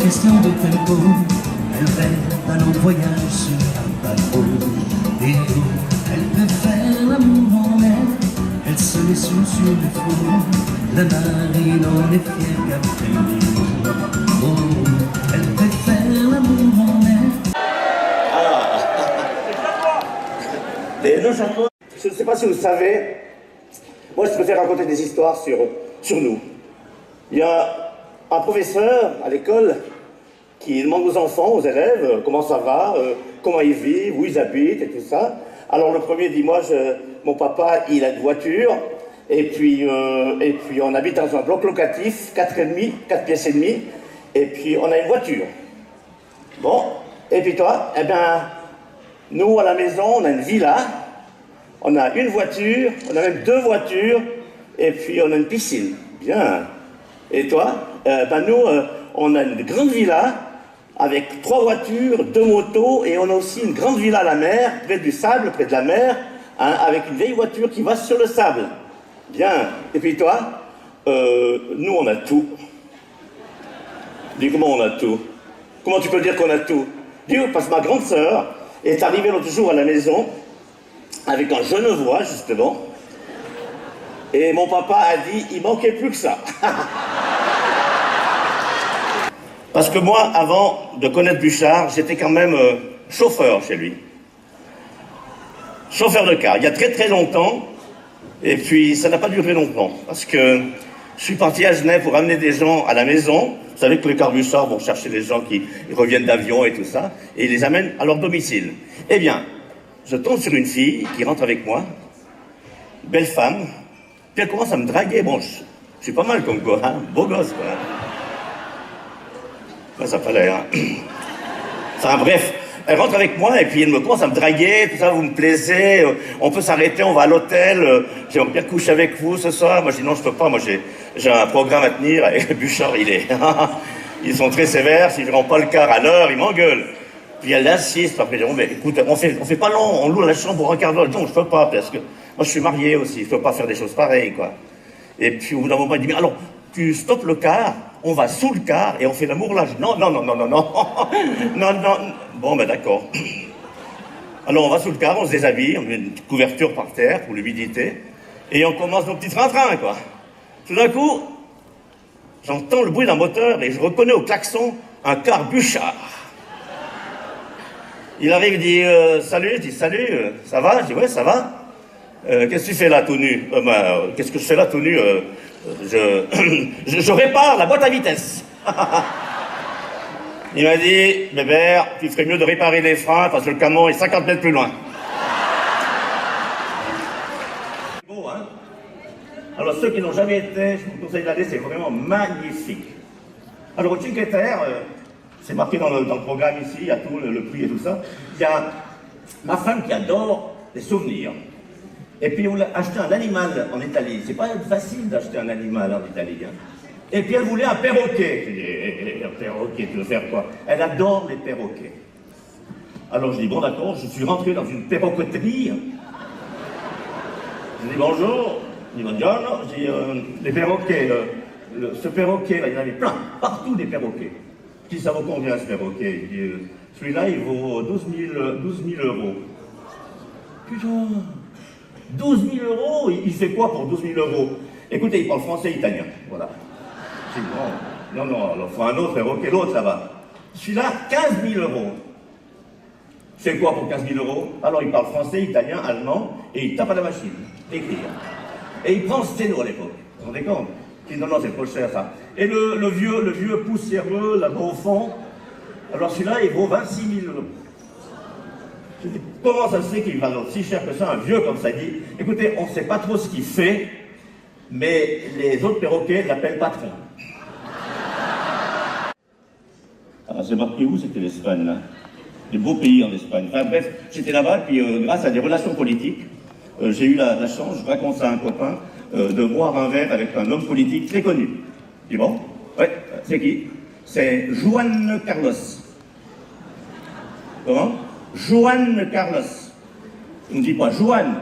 question de tempo, elle rêve d'un long voyage sur un bateau. Et l'eau, elle peut faire l'amour en mer, elle se met sur le four, la marine en est fière qu'après oh, elle peut faire l'amour en mer. Les deux chapeaux. Je ne sais pas si vous savez, moi je préfère raconter des histoires sur nous. Il y a un professeur à l'école qui demande aux enfants, aux élèves, comment ça va, comment ils vivent, où ils habitent et tout ça. Alors le premier dit, moi, mon papa, il a une voiture, et puis on habite dans un bloc locatif, 4 pièces et demie, et puis on a une voiture. Bon, et puis toi, eh ben, nous à la maison, on a une villa, on a une voiture, on a même 2 voitures, et puis on a une piscine. Bien. Et toi, ben nous, on a une grande villa, avec 3 voitures, 2 motos, et on a aussi une grande villa à la mer, près du sable, près de la mer, hein, avec une vieille voiture qui va sur le sable. Bien. Et puis toi, nous on a tout. Dis, comment on a tout? Comment tu peux dire qu'on a tout? Dis, parce que ma grande sœur est arrivée l'autre jour à la maison, avec un genevois, justement, et mon papa a dit, il manquait plus que ça. Parce que moi, avant de connaître Buchard, j'étais quand même chauffeur chez lui. Chauffeur de car, il y a très très longtemps, et puis ça n'a pas duré longtemps, parce que je suis parti à Genève pour amener des gens à la maison. Vous savez que les cars Buchard vont chercher des gens qui reviennent d'avion et tout ça, et ils les amènent à leur domicile. Eh bien, je tombe sur une fille qui rentre avec moi, belle femme, puis elle commence à me draguer. Bon, je suis pas mal comme quoi, hein, beau gosse quoi. Ouais, ça fallait, hein. Enfin bref, elle rentre avec moi et puis elle me commence à me draguer, tout ça, vous me plaisez, on peut s'arrêter, on va à l'hôtel, j'aimerais bien coucher avec vous ce soir. Moi je dis non, je peux pas, moi j'ai un programme à tenir, et Buchard ils sont très sévères, s'ils ne rendent pas le quart à l'heure, ils m'engueulent. Puis elle insiste, après, mais écoute, on fait pas long, on loue la chambre pour un quart d'heure. Non, je peux pas, parce que moi je suis marié aussi, je peux pas faire des choses pareilles, quoi. Et puis au bout d'un moment, il dit, mais alors, tu stoppes le car, on va sous le car et on fait l'amour là. Je dis, non, non. Bon, ben d'accord. Alors on va sous le car, on se déshabille, on met une petite couverture par terre pour l'humidité, et on commence nos petits trains-trains, quoi. Tout d'un coup, j'entends le bruit d'un moteur et je reconnais au klaxon un car Buchard. Il arrive, il dit salut, je dis salut, ça va? Je dis ouais, ça va. Qu'est-ce que tu fais là tout nu? Qu'est-ce que je fais là tout nu? Je répare la boîte à vitesse. Il m'a dit, Bébert, tu ferais mieux de réparer les freins parce que le camion est 50 mètres plus loin. Beau, hein? Alors ceux qui n'ont jamais été, je vous conseille d'aller, c'est vraiment magnifique. Alors au Cinque Terre, c'est marqué dans le programme ici, il y a tout le prix et tout ça. Il y a ma femme qui adore les souvenirs. Et puis on a acheté un animal en Italie. C'est pas facile d'acheter un animal en Italie. Hein. Et puis elle voulait un perroquet. Je dis, un perroquet, tu veux faire quoi? Elle adore les perroquets. Alors je dis, bon d'accord, je suis rentré dans une perroqueterie. Je dis bonjour. Il dit, buongiorno. Je dis, les perroquets, ce perroquet, là, il y en avait plein, partout des perroquets. Je dis, ça vaut combien ce perroquet? Il dit, celui-là, il vaut 12 000 euros. Putain, 12 000 euros, il fait quoi pour 12 000 euros? Écoutez, il parle français et italien, voilà. Je dis, non, alors il faut un autre perroquet, l'autre là-bas. Celui-là, 15 000 euros. C'est quoi pour 15 000 euros? Alors il parle français, italien, allemand, et il tape à la machine, écrire. Et il prend sténo à l'époque, vous vous rendez compte? Il dit, non, c'est trop cher ça. Et le vieux poussiéreux, là-bas au fond, alors celui-là, il vaut 26 000 euros. Je dis, comment ça se fait qu'il va donc si cher que ça, un vieux comme ça? Il dit, écoutez, on ne sait pas trop ce qu'il fait, mais les autres perroquets l'appellent patron. Ah, c'est marqué où? C'était l'Espagne, là. Des beaux pays en Espagne. Enfin bref, j'étais là-bas, puis grâce à des relations politiques, j'ai eu la chance, je raconte ça à un copain, de boire un verre avec un homme politique très connu. Je dis bon, ouais, c'est qui? C'est Juan Carlos. Comment? Juan Carlos. On ne dit pas Juan.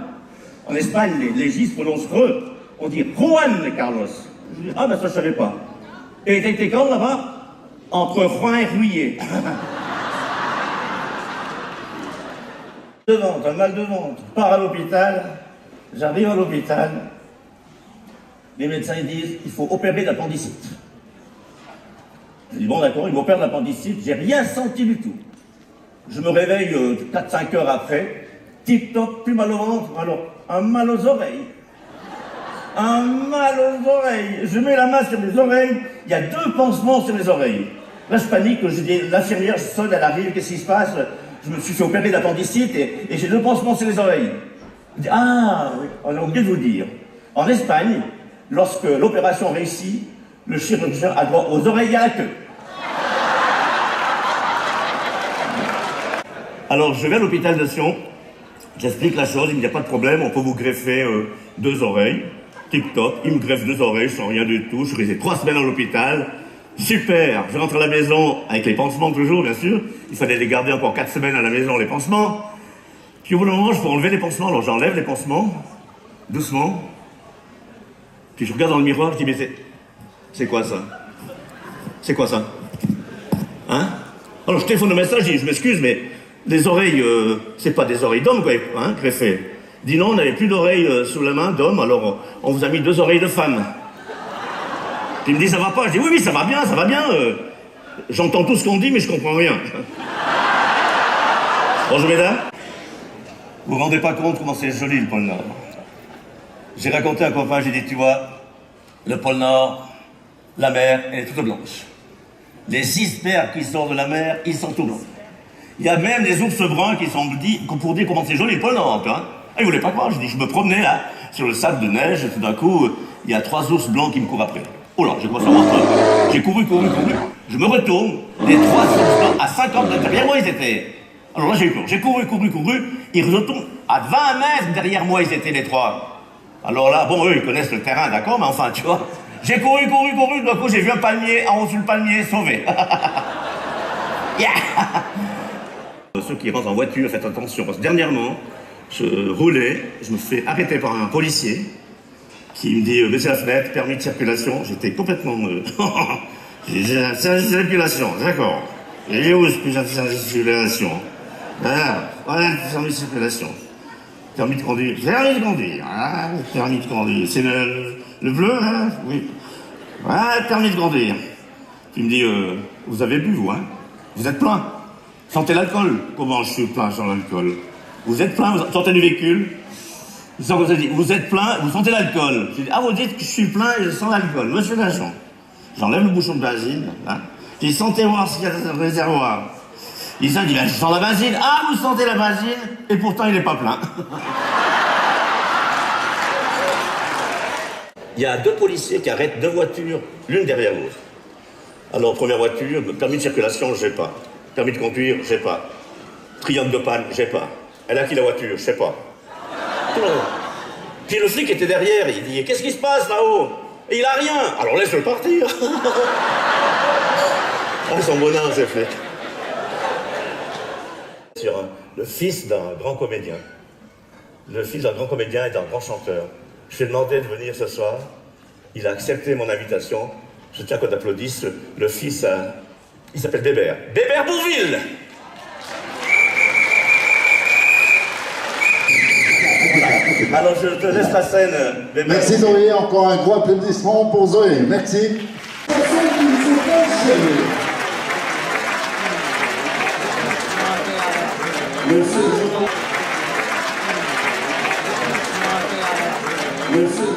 En Espagne, les J se prononcent re. On dit Juan Carlos. Je dis, ah ben ça je savais pas. Et t'as été quand là-bas? entre Rouen et Rouillé. Un mal de ventre, je pars à l'hôpital, j'arrive à l'hôpital, les médecins ils disent il faut opérer l'appendicite. Je dis bon d'accord, ils m'opèrent l'appendicite, j'ai rien senti du tout. Je me réveille 4-5 heures après, tip-top, plus mal au ventre, alors un mal aux oreilles. Un mal aux oreilles. Je mets la main sur les oreilles, il y a 2 pansements sur les oreilles. Là je panique, je dis l'infirmière sonne, elle arrive, qu'est-ce qui se passe? Je me suis fait opérer d'appendicite et j'ai 2 pansements sur les oreilles. Je dis ah oui, on a oublié de vous dire. En Espagne, lorsque l'opération réussit, le chirurgien a droit aux oreilles et à la queue. Alors je vais à l'hôpital de Sion, j'explique la chose, il me dit il n'y a pas de problème, on peut vous greffer 2 oreilles. Tip-top, il me greffe 2 oreilles sans rien du tout, je suis resté 3 semaines à l'hôpital. Super, je rentre à la maison avec les pansements toujours, bien sûr. Il fallait les garder encore 4 semaines à la maison, les pansements. Puis au bout d'un moment, je peux enlever les pansements, alors j'enlève les pansements, doucement. Puis je regarde dans le miroir, je dis mais c'est quoi ça? C'est quoi ça? Hein? Alors je téléphone au médecin, je dis je m'excuse, mais les oreilles, c'est pas des oreilles d'homme, quoi, hein, greffées. Il dit non, on n'avait plus d'oreilles sous la main d'homme, alors on vous a mis 2 oreilles de femme. Puis il me dit ça va pas, je dis oui, ça va bien, j'entends tout ce qu'on dit, mais je comprends rien. Bonjour mesdames. Vous vous rendez pas compte comment c'est joli le pôle Nord. J'ai raconté à un copain, j'ai dit tu vois, le pôle Nord, la mer, elle est toute blanche. Les icebergs qui sortent de la mer, ils sont tout blancs. Il y a même des ours bruns qui sont dit, pour dire comment c'est joli le pôle Nord, hein. Ah, ils voulaient pas croire, je me promenais là, sur le sable de neige, et tout d'un coup, il y a 3 ours blancs qui me courent après. Oh là, j'ai commencé à voir ça. J'ai couru. Je me retourne, les 3 ours blancs, à 50 mètres derrière moi, ils étaient. Alors là, j'ai eu peur. J'ai couru. Ils retournent à 20 mètres derrière moi, ils étaient les 3. Alors là, bon, eux, ils connaissent le terrain, d'accord, mais enfin, tu vois. J'ai couru. D'un coup, j'ai vu un palmier, en haut sur le palmier, sauvé. Yeah. Ceux qui rentrent en voiture, faites attention, parce que dernièrement, je roulais, je me fais arrêter par un policier qui me dit baissez la fenêtre, permis de circulation. J'étais complètement. J'ai service de circulation, d'accord. Et où est-ce que j'ai un service de circulation? Ah, ouais, permis de circulation. Permis de conduire. Ah, permis de conduire. C'est le bleu, hein? Oui. Ouais, permis de conduire. Il me dit vous avez bu, vous, hein? Vous êtes plein. Sentez l'alcool. Comment je suis plein sans l'alcool? Vous êtes plein, vous sortez du véhicule. Vous êtes plein, vous sentez l'alcool. Je dis, ah, vous dites que je suis plein et je sens l'alcool. Monsieur l'agent, j'enlève le bouchon de benzine. Hein. Je dis, sentez voir s'il y a un réservoir. Il dit, je sens la benzine. Ah, vous sentez la benzine et pourtant il n'est pas plein. Il y a 2 policiers qui arrêtent 2 voitures, l'une derrière l'autre. Alors, première voiture, permis de circulation, j'ai pas. Permis de conduire, j'ai pas. Triangle de panne, j'ai pas. Elle a qui la voiture, je sais pas. Puis le flic était derrière, il dit qu'est-ce qui se passe là-haut? Et il a rien, alors laisse-le partir. Ah, ils sont bonins ces flics. Le fils d'un grand comédien. Le fils d'un grand comédien et d'un grand chanteur. Je lui ai demandé de venir ce soir. Il a accepté mon invitation. Je tiens qu'on applaudisse. Le fils, il s'appelle Bébert. Bébert Bourvil. Alors je te laisse la scène, Bébert. Merci Zoé, encore un gros applaudissement pour Zoé. Merci. Monsieur